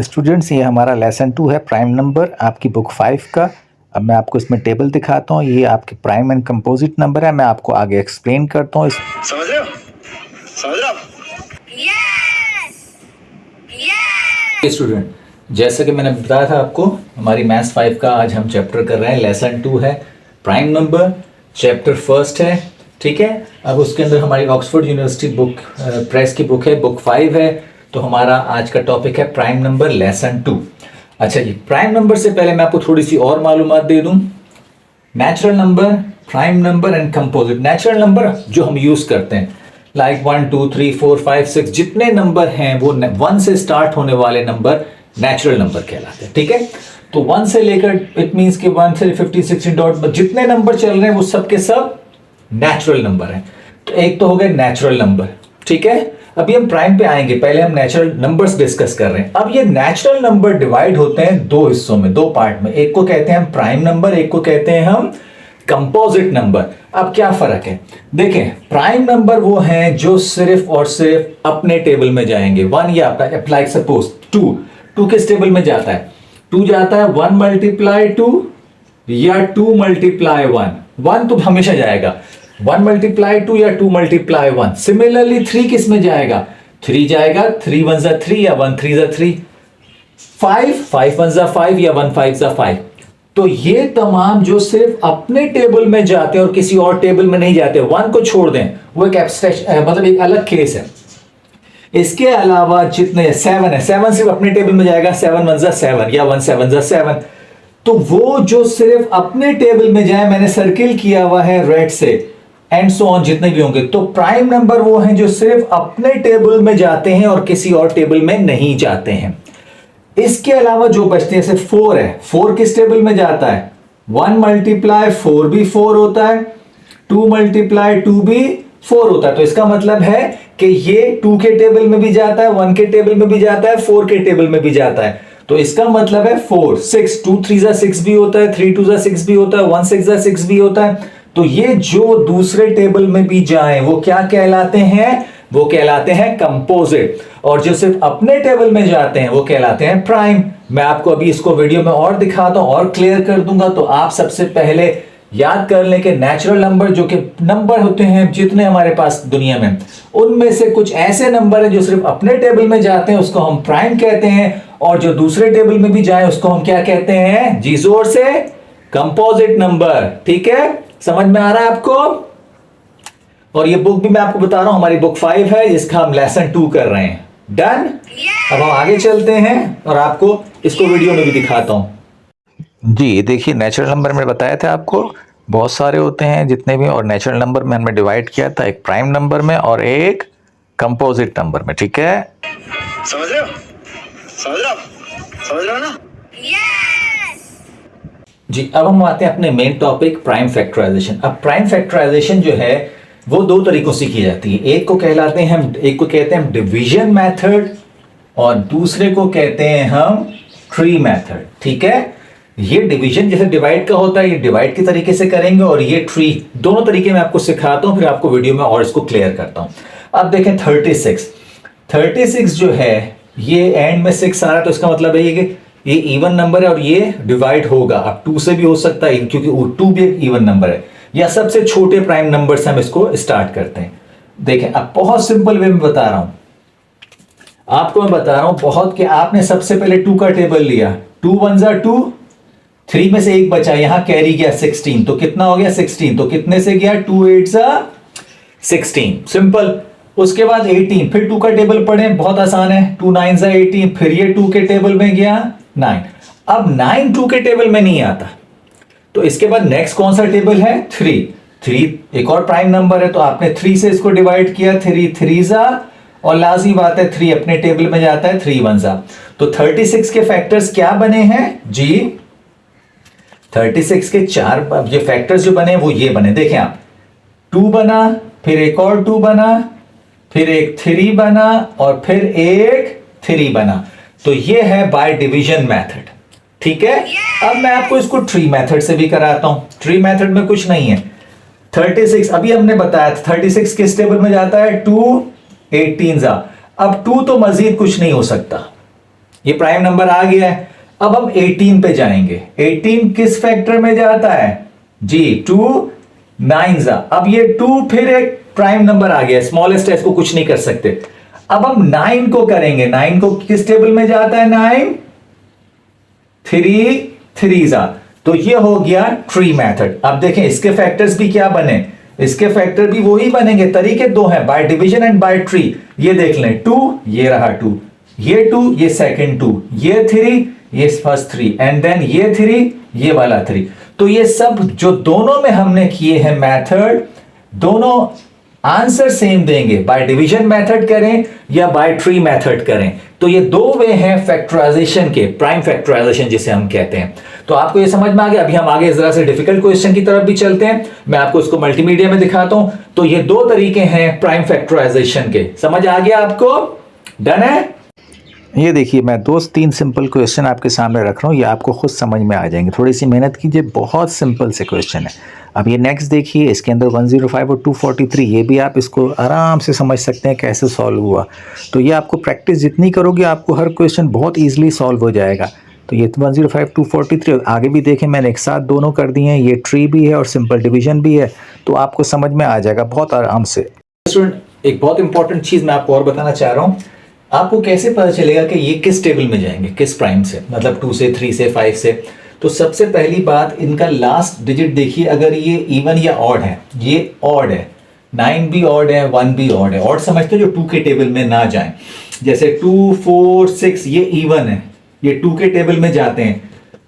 Students, ये हमारा lesson 2 है, प्राइम नंबर, आपकी बुक 5 का। अब मैं आपको इसमें टेबल दिखाता हूँ। ये आपके प्राइम एंड कंपोजिट नंबर है। मैं आपको आगे एक्सप्लेन करता हूँ। समझ रहे हो? समझ रहे हो? यस स्टूडेंट, जैसा कि मैंने बताया था आपको, हमारी मैथ्स 5 का आज हम चैप्टर कर रहे हैं। लेसन 2 है, प्राइम नंबर, चैप्टर फर्स्ट है। ठीक है, अब उसके अंदर हमारी ऑक्सफोर्ड यूनिवर्सिटी बुक प्रेस की बुक है, बुक 5 है। तो हमारा आज का टॉपिक है प्राइम नंबर, लेसन 2। अच्छा जी, प्राइम नंबर से पहले मैं आपको थोड़ी सी और मालूमात दे दूं। Natural number, prime number and composite. Natural number जो हम यूज करते हैं, लाइक 1 2 3 4 5 6, जितने नंबर हैं वो 1 से स्टार्ट होने वाले नंबर नेचुरल नंबर कहलाते हैं। ठीक है, तो 1 से लेकर इट मींस कि 1 से 50 60 डॉट जितने नंबर चल रहे हैं वो सब के सब नेचुरल नंबर हैं। तो एक तो हो गए नेचुरल नंबर। ठीक है, अभी हम प्राइम पे आएंगे, पहले हम नेचुरल नंबर्स डिस्कस कर रहे हैं। अब ये नेचुरल नंबर डिवाइड होते हैं दो हिस्सों में, दो पार्ट में। एक को कहते हैं हम प्राइम नंबर, एक को कहते हैं हम कंपोजिट नंबर। अब क्या फर्क है देखें, प्राइम नंबर वो हैं जो सिर्फ और सिर्फ अपने टेबल में जाएंगे। 1 या लाइक सपोज 2 किस टेबल में जाता है? 2 जाता है 1 मल्टीप्लाई 2 या 2 मल्टीप्लाई 1। 1 तो हमेशा जाएगा, 1 मल्टीप्लाई 2 या 2 मल्टीप्लाई 1। सिमिलरली 3 किस में जाएगा? 3 जाएगा, 3 1 जा 3 या 1 3 जा 3। 5 1 जा 5 या 1 5 जा 5। तो ये तमाम जो सिर्फ अपने टेबल में जाते हैं और किसी और टेबल में नहीं जाते, 1 को छोड़ दें, वो एक एब्स्ट्रैक्शन, मतलब एक अलग केस है। इसके अलावा जितने 7 है, 7 सिर्फ अपने टेबल में जाएगा, 7 1 जा 7 या 1 7 जा 7। तो वो जो सिर्फ अपने टेबल में जाए, मैंने सर्किल किया हुआ है रेड से, एंड सो ऑन जितने भी होंगे। तो प्राइम नंबर वो हैं जो सिर्फ अपने टेबल में जाते हैं और किसी और टेबल में नहीं जाते हैं। इसके अलावा जो बचते हैं, जैसे 4 है, 4 किस टेबल में जाता है? 1 मल्टीप्लाई 4 भी 4 होता है, 2 मल्टीप्लाई 2 भी 4 होता है। तो इसका मतलब है कि ये 2 के टेबल में भी जाता है, 1 के टेबल में भी जाता है, 4 के टेबल में भी जाता है। तो इसका मतलब है 4 6, 2 3 जा 6 भी होता है, 3 2 जा 6 भी होता है, 1 6 जा 6 भी होता है। तो ये जो दूसरे टेबल में भी जाएं वो क्या कहलाते हैं? वो कहलाते हैं कंपोजिट। और जो सिर्फ अपने टेबल में जाते हैं वो कहलाते हैं प्राइम। मैं आपको अभी इसको वीडियो में और दिखाता हूं और क्लियर कर दूंगा। तो आप सबसे पहले याद कर लें कि नेचुरल नंबर जो कि नंबर होते हैं जितने हमारे पास दुनिया में, उनमें से कुछ ऐसे नंबर हैं जो सिर्फ अपने टेबल में जाते हैं, उसको हम प्राइम कहते हैं। और जो दूसरे टेबल में भी जाए उसको हम क्या कहते हैं? जी जोर से, कंपोजिट नंबर। ठीक है, समझ में आ रहा है आपको? और ये बुक भी मैं आपको बता रहा हूं, हमारी बुक 5 है, जिसका हम लेसन 2 कर रहे हैं। डन? अब हम आगे चलते हैं और आपको इसको वीडियो में भी दिखाता हूं। जी देखिए, नेचुरल नंबर में बताया था आपको बहुत सारे होते हैं जितने भी, और नेचुरल नंबर में हमने डिवाइड किया था एक प्राइम नंबर में और एक कंपोजिट नंबर में। ठीक है, समझ रहे हो? समझ रहे हो? समझ रहे हो ना? जी अब हम आते हैं अपने मेन टॉपिक, प्राइम फैक्टराइजेशन। अब प्राइम फैक्टराइजेशन जो है वो दो तरीकों से की जाती है। एक को कहते हैं हम डिवीजन मेथड और दूसरे को कहते हैं हम ट्री मेथड। ठीक है, ये डिवीजन जैसे डिवाइड का होता है, ये डिवाइड के तरीके से करेंगे, और ये ट्री, दोनों तरीके मैं आपको सिखाता हूं, फिर आपको वीडियो में और इसको क्लियर करता हूं। अब देखें 36 जो है ये एंड में 6 आ रहा है, तो इसका मतलब है कि ये इवन नंबर है और ये डिवाइड होगा। अब 2 से भी हो सकता है क्योंकि 2 भी एक इवन नंबर है, या सबसे छोटे प्राइम नंबर से हम इसको स्टार्ट करते हैं। देखें, अब बहुत सिंपल वे में बता रहा हूं आपको, मैं बता रहा हूं बहुत, कि आपने सबसे पहले 2 का टेबल लिया, 2 1 जा 2, 3 में से 1 बचा, यहां कैरी गया 16, तो कितना हो गया 16, तो कितने से गया 2 8 जा 16, सिंपल। उसके बाद 18, फिर 2 का टेबल पढ़े, बहुत आसान है, 2 9 जा 18, फिर ये 2 के टेबल में गया 9। अब 9 2 के टेबल में नहीं आता, तो इसके बाद नेक्स्ट कौन सा टेबल है? 3 एक और प्राइम नंबर है, तो आपने 3 से इसको डिवाइड किया, 3 3 जा, और लाजमी बात है 3 अपने टेबल में जाता है, 3 1 जा। तो 36 के फैक्टर्स क्या बने हैं जी? 36 के 4 ये फैक्टर्स जो बने वो ये बने, देखें आप, 2 बना, फिर एक और 2 बना, फिर एक 3 बना, और फिर एक 3 बना। तो ये है बाय डिवीजन मेथड। ठीक है, अब मैं आपको इसको ट्री मेथड से भी कराता हूं। ट्री मेथड में कुछ नहीं है। 36 अभी हमने बताया था, 36 किस टेबल में जाता है? 2 18 जा। अब 2 तो मजीद कुछ नहीं हो सकता, ये प्राइम नंबर आ गया है। अब हम 18 पे जाएंगे। 18 किस फैक्टर में जाता है जी, 2 9 अब ये 2 फिर एक प्राइम नंबर आ गया, स्मॉलेस्ट है, इसको कुछ नहीं कर सकते। अब हम 9 को करेंगे। 9 को किस टेबल में जाता है, 9 3 3 तो ये हो गया ट्री मेथड। अब देखें इसके फैक्टर्स भी क्या बने, इसके फैक्टर भी वही बनेंगे, तरीके दो हैं, by division and by tree. ये देख लें, 2 ये रहा 2, ये 2 ये सेकंड 2, ये 3 ये फर्स्ट 3, एंड देन ये 3 ये वाला 3। तो ये सब जो दोनों में हमने किए हैं मेथड, दोनों आंसर सेम देंगे, बाय डिवीजन मेथड करें या बाय ट्री मेथड करें। तो ये दो वे हैं फैक्टराइजेशन के, प्राइम फैक्टराइजेशन जिसे हम कहते हैं। तो आपको ये समझ में आ गया। अभी हम आगे जरा से डिफिकल्ट क्वेश्चन की तरफ भी चलते हैं, मैं आपको इसको मल्टीमीडिया में दिखाता हूं। तो ये दो तरीके हैं प्राइम फैक्टराइजेशन के, समझ आ गया आपको? डन है? ये देखिए, मैं 2-3 सिंपल क्वेश्चन आपके सामने रख रहा हूँ, ये आपको खुद समझ में आ जाएंगे। थोड़ी सी मेहनत कीजिए, बहुत सिंपल से क्वेश्चन है। अब ये नेक्स्ट देखिए, इसके अंदर 105 और 243, ये भी आप इसको आराम से समझ सकते हैं कैसे सॉल्व हुआ। तो ये आपको प्रैक्टिस जितनी करोगे, आपको हर क्वेश्चन बहुत ईजिली सॉल्व हो जाएगा। तो ये 105 243 आगे भी देखें, मैंने एक साथ दोनों कर दिए हैं, ये ट्री भी है और सिंपल डिवीजन भी है, तो आपको समझ में आ जाएगा बहुत आराम से। स्टूडेंट, एक बहुत इंपॉर्टेंट चीज मैं आपको और बताना चाह रहा हूं। आपको कैसे पता चलेगा कि ये किस टेबल में जाएंगे, किस प्राइम से, मतलब 2 से 3 से 5 से? तो सबसे पहली बात, इनका लास्ट डिजिट देखिए, अगर ये इवन या ऑड है, ये ऑड है, 9 भी ऑड है, 1 भी ऑड है। ऑड समझते हो, जो 2 के टेबल में ना जाए। जैसे 2 4 6 ये इवन है, ये 2 के टेबल में जाते हैं।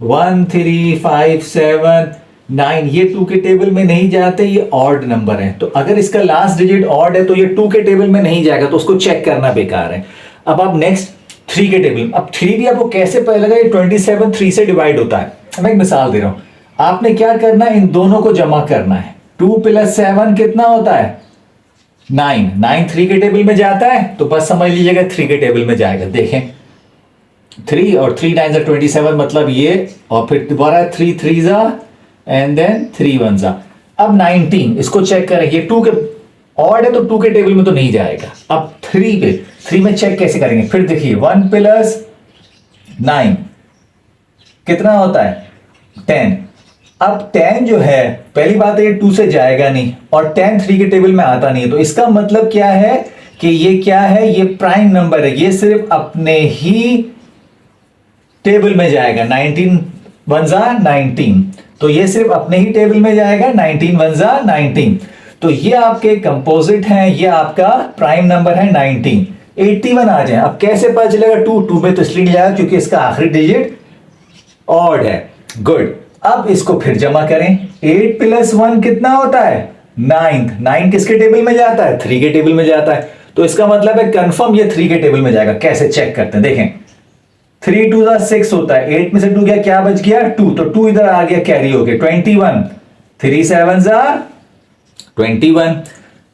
1 3 5 7 9 ये 2 के टेबल में नहीं जाते, ये ऑड नंबर है। तो अगर इसका लास्ट डिजिट ऑड है तो ये 2 के टेबल में नहीं जाएगा, तो उसको चेक करना बेकार है। अब आप नेक्स्ट 3 के टेबल, अब 3 भी आपको कैसे पता लगा? ये 27 3 से डिवाइड होता है। मैं एक मिसाल दे रहा हूं, आपने क्या करना है, इन दोनों को जमा करना है। 2 + 7 कितना होता है? 9। 9 3 के टेबल में जाता है, तो बस समझ लीजिएगा 3 के टेबल में जाएगा। देखें 3 और 3 9 27, मतलब ये, और फिर दोबारा 3 3 एंड देन 3 1 अब 19, इसको चेक करें, ये 2 के ऑड है तो 2 के टेबल में तो नहीं जाएगा। अब 3 में चेक कैसे करेंगे? फिर देखिए 1 + 9 कितना होता है? 10। अब 10 जो है, पहली बात है ये 2 से जाएगा नहीं, और 10 3 के टेबल में आता नहीं है। तो इसका मतलब क्या है कि ये क्या है, ये प्राइम नंबर है, ये सिर्फ अपने ही टेबल में जाएगा। 19 1 19, तो ये सिर्फ अपने ही टेबल में जाएगा। 19 1 19, तो ये आपके कंपोजिट हैं, ये आपका प्राइम नंबर है 19। 81 आ जाए। अब कैसे पता चलेगा? 2 में तो इसलिए नहीं जाएगा क्योंकि इसका आखिरी डिजिट ऑड है। गुड, अब इसको फिर जमा करें। 8 + 1 कितना होता है? 9। 9 किसके टेबल में जाता है? 3 के टेबल में जाता है। तो इसका मतलब है कंफर्म ये 3 के टेबल में जाएगा। कैसे चेक करते हैं? देखें, 3 2 6 होता है, 8 में से 2 गया, क्या बच गया? 2, तो 2 इधर आ गया, कैरी हो गया। 21 3 7 21,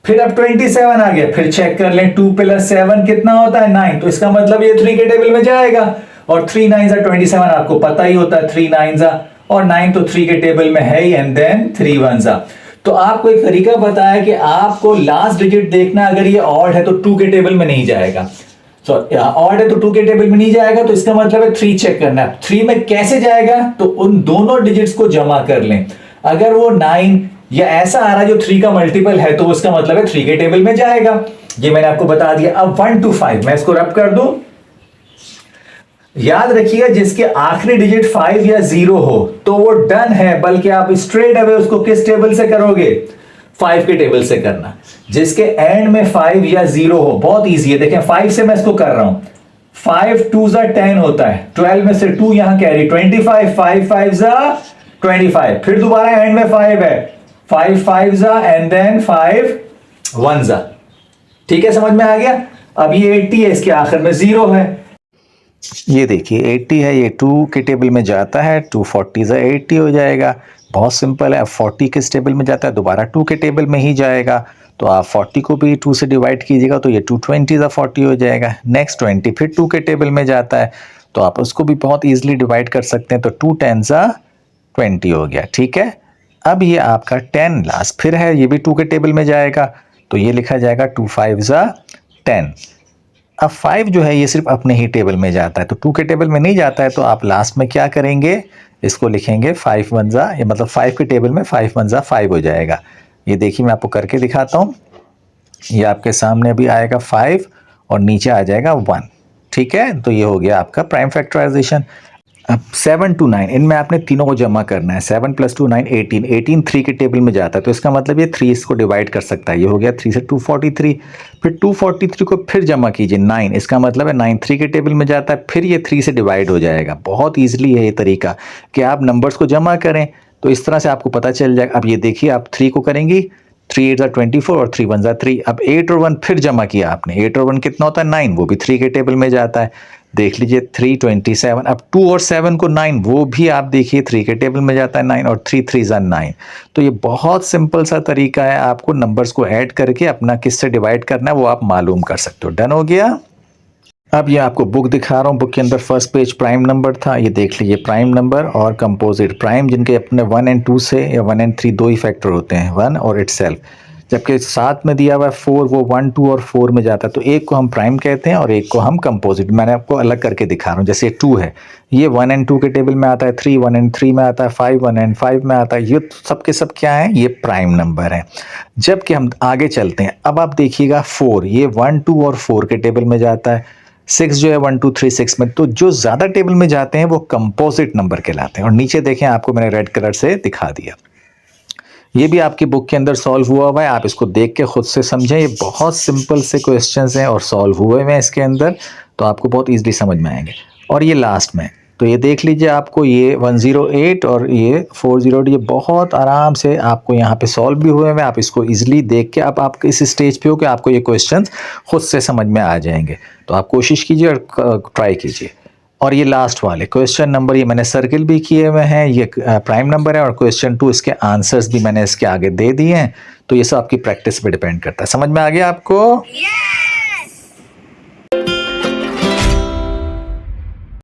फिर अब 27 आ गया। फिर चेक कर लें, 2 + 7 कितना होता है? 9। तो इसका मतलब ये 3 के टेबल में जाएगा, और 3 9 27 आपको पता ही होता है, 3 9 और 9 तो 3 के टेबल में है ही, एंड देन 3 1 तो आपको एक तरीका बताया कि आपको लास्ट डिजिट देखना, अगर ये ऑड है तो 2 के टेबल में नहीं जाएगा। तो ऑड है तो 2 के टेबल में नहीं जाएगा, तो इसका मतलब है 3 चेक करना है। 3 में कैसे जाएगा? तो उन दोनों डिजिट्स को जमा कर लें। अगर वो 9 या ऐसा आ रहा है जो 3 का मल्टीपल है, तो उसका मतलब है 3 के टेबल में जाएगा। ये मैंने आपको बता दिया। अब 1 to 5 मैं इसको रब कर दूं। याद रखिएगा, जिसके आखिरी डिजिट 5 या 0 हो तो वो डन है, बल्कि आप स्ट्रेट अवे उसको किस टेबल से करोगे? 5 के टेबल से करना। जिसके एंड में 5 या 0 हो, बहुत इजी है। देखें 5 से मैं इसको कर रहा हूं, 5 2 10 होता है, 12 में से 2 यहां कैरी, 25 5 5 25, फिर दोबारा एंड में 5 है, 5 5 एंड देन 5 1 ठीक है, समझ में आ गया? अब ये 80 है, इसके आखिर में 0 है। ये देखिए 80 है, ये 2 के टेबल में जाता है, 2 40 80 हो जाएगा। बहुत सिंपल है। अब 40 किस टेबल में जाता है? दोबारा 2 के टेबल में ही जाएगा। तो आप 40 को भी 2 से डिवाइड कीजिएगा, तो ये 2 20 40 हो जाएगा। नेक्स्ट 20 फिर 2 के टेबल में जाता है, तो आप उसको भी बहुत ईजिली डिवाइड कर सकते हैं। तो 2 10 20 हो गया। ठीक है, अब ये आपका 10 लास्ट फिर है, ये भी 2 के टेबल में जाएगा, तो ये लिखा जाएगा 2 5 10। अब 5 जो है ये सिर्फ अपने ही टेबल में जाता है, तो 2 के टेबल में नहीं जाता है, तो आप लास्ट में क्या करेंगे, इसको लिखेंगे 5 1 जा, ये मतलब 5 के टेबल में 5 1 जा 5 हो जाएगा। ये देखिए मैं आपको करके दिखाता हूँ, ये आपके सामने अभी आएगा 5 और नीचे आ जाएगा 1, ठीक है। तो ये हो गया आपका प्राइम फैक्टराइजेशन। अब 7 to 9 इनमें आपने तीनों को जमा करना है। 7 + 2 9 18, 18 3 के टेबल में जाता है, तो इसका मतलब ये 3 इसको डिवाइड कर सकता है। ये हो गया 3 से 243, फिर 243 को फिर जमा कीजिए 9, इसका मतलब है 9 3 के टेबल में जाता है, फिर ये 3 से डिवाइड हो जाएगा। बहुत ईजिली है ये तरीका कि आप नंबर्स को जमा करें, तो इस तरह से आपको पता चल जाएगा। अब ये देखिए आप 3 को करेंगी, 3 8 24 और 3 1 3। अब 8 और 1 फिर जमा किया आपने, 8 और 1 कितना होता है 9, वो भी 3 के टेबल में जाता है। देख लीजिए 3 27। अब 2 और 7 को 9, वो भी आप देखिए 3 के टेबल में जाता है 9, और 3 3 9। तो ये बहुत सिंपल सा तरीका है, आपको नंबर्स को ऐड करके अपना किससे डिवाइड करना है वो आप मालूम कर सकते हो। डन हो गया। अब ये आपको बुक दिखा रहा हूँ, बुक के अंदर फर्स्ट पेज प्राइम नंबर था, ये देख लीजिए प्राइम नंबर और कंपोजिट प्राइम, जिनके अपने 1 और 2 से या 1 और 3 दो ही फैक्टर होते हैं, 1 और इटसेल्फ। जबकि साथ में दिया हुआ है 4, वो 1 2 और 4 में जाता है, तो एक को हम प्राइम कहते हैं और एक को हम कंपोजिट। मैंने आपको अलग करके दिखा रहा हूँ। जैसे 2 है, ये 1 और 2 के टेबल में आता है, 3 1 और 3 में आता है, 5 1 और 5 में आता है। ये सब के सब क्या है, ये प्राइम नंबर है। जबकि हम आगे चलते हैं, अब आप देखिएगा 4, ये 1 2 और 4 के टेबल में जाता है। 6 जो है 1 2 3 6 में, तो जो ज़्यादा टेबल में जाते हैं वो कंपोजिट नंबर कहलाते हैं। और नीचे देखें, आपको मैंने रेड कलर से दिखा दिया, ये भी आपकी बुक के अंदर सॉल्व हुआ हुआ है, आप इसको देख के खुद से समझें। ये बहुत सिंपल से क्वेश्चंस हैं और सॉल्व हुए हुए हैं इसके अंदर, तो आपको बहुत ईजिली समझ में आएंगे। और ये लास्ट में, तो ये देख लीजिए, आपको ये 108 और ये 408, ये बहुत आराम से आपको यहाँ पे सॉल्व भी हुए हैं। आप इसको ईजिली देख के, अब आप इस स्टेज पे हो कि आपको ये क्वेश्चन खुद से समझ में आ जाएंगे। तो आप कोशिश कीजिए और ट्राई कीजिए। और ये लास्ट वाले क्वेश्चन नंबर, ये मैंने सर्किल भी किए हुए हैं, ये प्राइम नंबर है, और क्वेश्चन 2 इसके आंसर्स भी मैंने इसके आगे दे दिए हैं। तो ये सब आपकी प्रैक्टिस पे डिपेंड करता है। समझ में आ गया आपको?